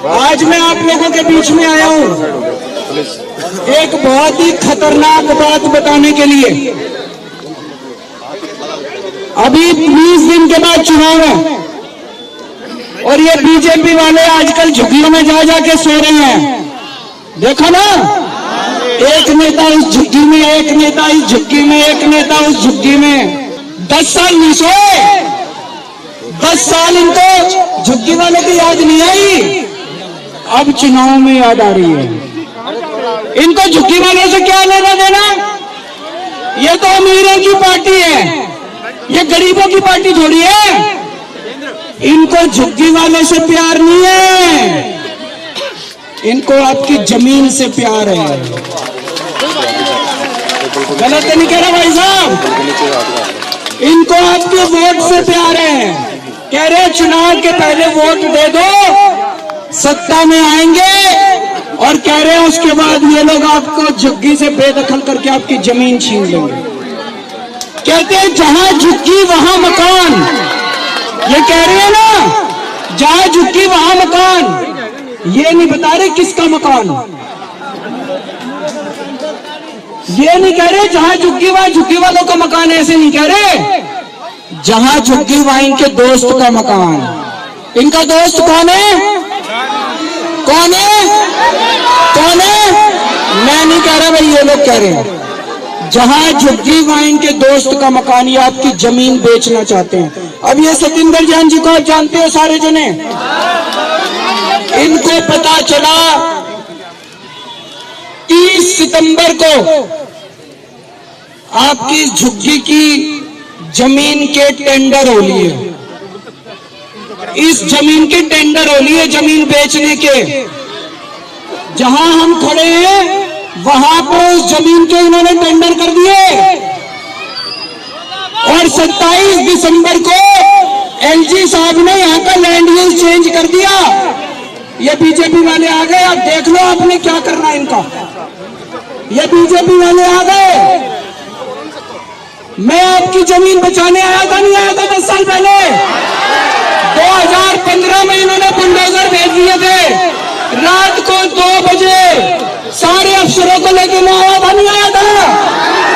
आज मैं आप लोगों के बीच में आया हूं एक बहुत ही खतरनाक बात बताने के लिए। अभी 20 दिन के बाद चुनाव है और ये बीजेपी वाले आजकल झुग्गियों में जा जाके सो रहे हैं। देखो ना, एक नेता इस झुग्गी में, एक नेता इस झुग्गी में, एक नेता उस झुग्गी में। 10 साल नहीं सोए, 10 साल इनको झुग्गी वाले की याद नहीं आई, अब चुनाव में याद आ रही है। इनको झुग्गी वालों से क्या लेना देना? ये तो अमीरों की पार्टी है, ये गरीबों की पार्टी थोड़ी है। इनको झुग्गी वाले से प्यार नहीं है, इनको आपकी जमीन से प्यार है। गलत नहीं कह रहा भाई साहब, इनको आपके वोट से प्यार है। कह रहे चुनाव के पहले वोट दे दो, सत्ता में आएंगे, और कह रहे हैं उसके बाद ये लोग आपको झुग्गी से बेदखल करके आपकी जमीन छीन लेंगे। कहते हैं जहां झुग्गी वहां मकान। ये कह रहे हैं ना, जहां झुग्गी वहां मकान। ये नहीं बता रहे किसका मकान, ये नहीं कह रहे जहां झुग्गी वहां झुग्गी वालों का मकान, ऐसे नहीं कह रहे। जहां झुग्गी वहां इनके दोस्त का मकान। इनका दोस्त कौन है? कौन है? कौन है? मैं नहीं कह रहा भाई, ये लोग कह रहे हैं। जहां झुग्गी वहां इनके दोस्त का मकान, ये आपकी जमीन बेचना चाहते हैं। अब ये सतिंदर जान जी को आप जानते हो सारे जने। इनको पता चला 30 सितंबर को आपकी झुग्गी की जमीन के टेंडर हो लिए। इस जमीन के टेंडर हो लिए, जमीन बेचने के। जहां हम खड़े हैं वहां पर उस जमीन के इन्होंने टेंडर कर दिए, और 27 दिसंबर को एलजी साहब ने यहां का लैंड यूज चेंज कर दिया। ये बीजेपी वाले आ गए, अब देख लो आपने क्या करना है इनका। ये बीजेपी वाले आ गए। मैं आपकी जमीन बचाने आया था, नहीं आया था 10 साल पहले? 2015 में इन्होंने बुलडोजर भेज दिए थे। रात को 2 बजे सारे अफसरों को लेके मैं आया था, नहीं आया था?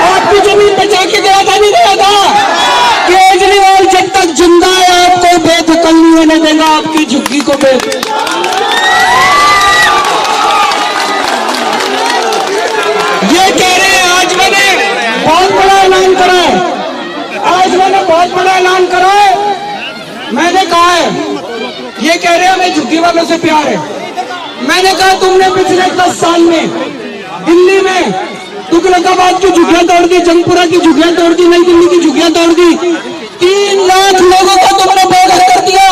आपकी जमीन बचा के गया था, नहीं गया था? केजरीवाल जब तक जिंदा है आपको बेदखल नहीं होने देगा, आपकी झुग्गी को ये कह रहे हैं। आज मैंने बहुत बड़ा ऐलान करा है, आज मैंने बहुत बड़ा ऐलान करा है। मैंने कहा है, ये कह रहे हैं हमें झुग्गी वालों से प्यार है। मैंने कहा तुमने पिछले 10 साल में दिल्ली में तुगलकाबाद की झुग्गियां तोड़ दी, जंगपुरा की झुग्गियां तोड़ दी, नई दिल्ली की झुग्गियां तोड़ दी। 3 लाख लोगों को तुमने बेघर कर दिया।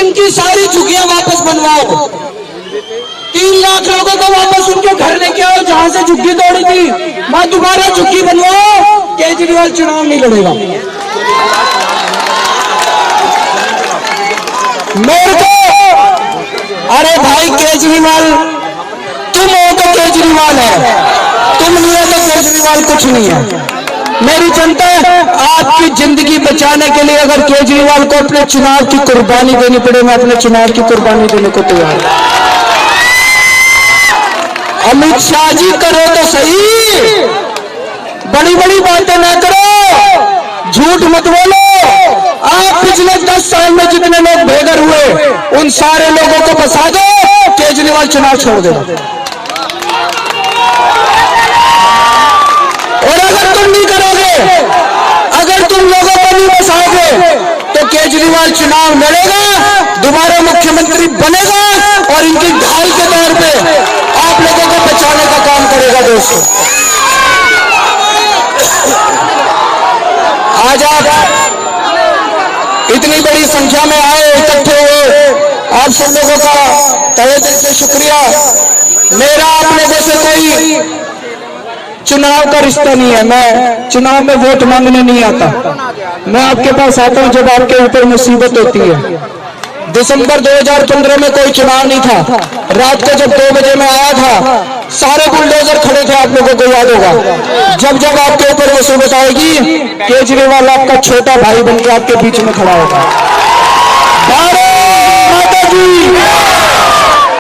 इनकी सारी झुग्गियां वापस बनवाओ। 3 लाख लोगों को वापस उनके घर लेके आओ जहां से झुग्गी तोड़ी थी। मैं दोबारा झुग्गी बनवाओ, केजरीवाल चुनाव नहीं लड़ेगा। मेरे को अरे भाई केजरीवाल तुम हो तो केजरीवाल है, तुम नहीं हो तो केजरीवाल कुछ नहीं है। मेरी जनता आपकी जिंदगी बचाने के लिए अगर केजरीवाल को अपने चुनाव की कुर्बानी देनी पड़े, मैं अपने चुनाव की कुर्बानी देने को तैयार हूं। अमित शाह जी करो तो सही, बड़ी बड़ी बातें ना करो, झूठ मत बोलो। आप पिछले 10 साल में जितने लोग बेघर हुए उन सारे लोगों को बसा दो, केजरीवाल चुनाव छोड़ देगा। और अगर तुम नहीं करोगे, अगर तुम लोगों को नहीं बसाओगे, तो केजरीवाल चुनाव लड़ेगा, दोबारा मुख्यमंत्री बनेगा, और इनकी ढाल के तौर पे आप लोगों को बचाने का काम करेगा। दोस्तों आज आप इतनी बड़ी संख्या में आए, इकट्ठे हुए, आप सब लोगों का तहे दिल से शुक्रिया। मेरा आप लोगों से कोई चुनाव का रिश्ता नहीं है, मैं चुनाव में वोट मांगने नहीं आता। मैं आपके पास आता हूं जब आपके ऊपर मुसीबत होती है। दिसंबर 2015 में कोई चुनाव नहीं था, रात को जब 2 बजे मैं आया था, सारे बुलडोजर खड़े थे, आप लोगों को याद होगा। जब जब आपके ऊपर मुसीबत आएगी, केजरीवाल आपका छोटा भाई बनकर आपके बीच में खड़ा होगा। भारत माता की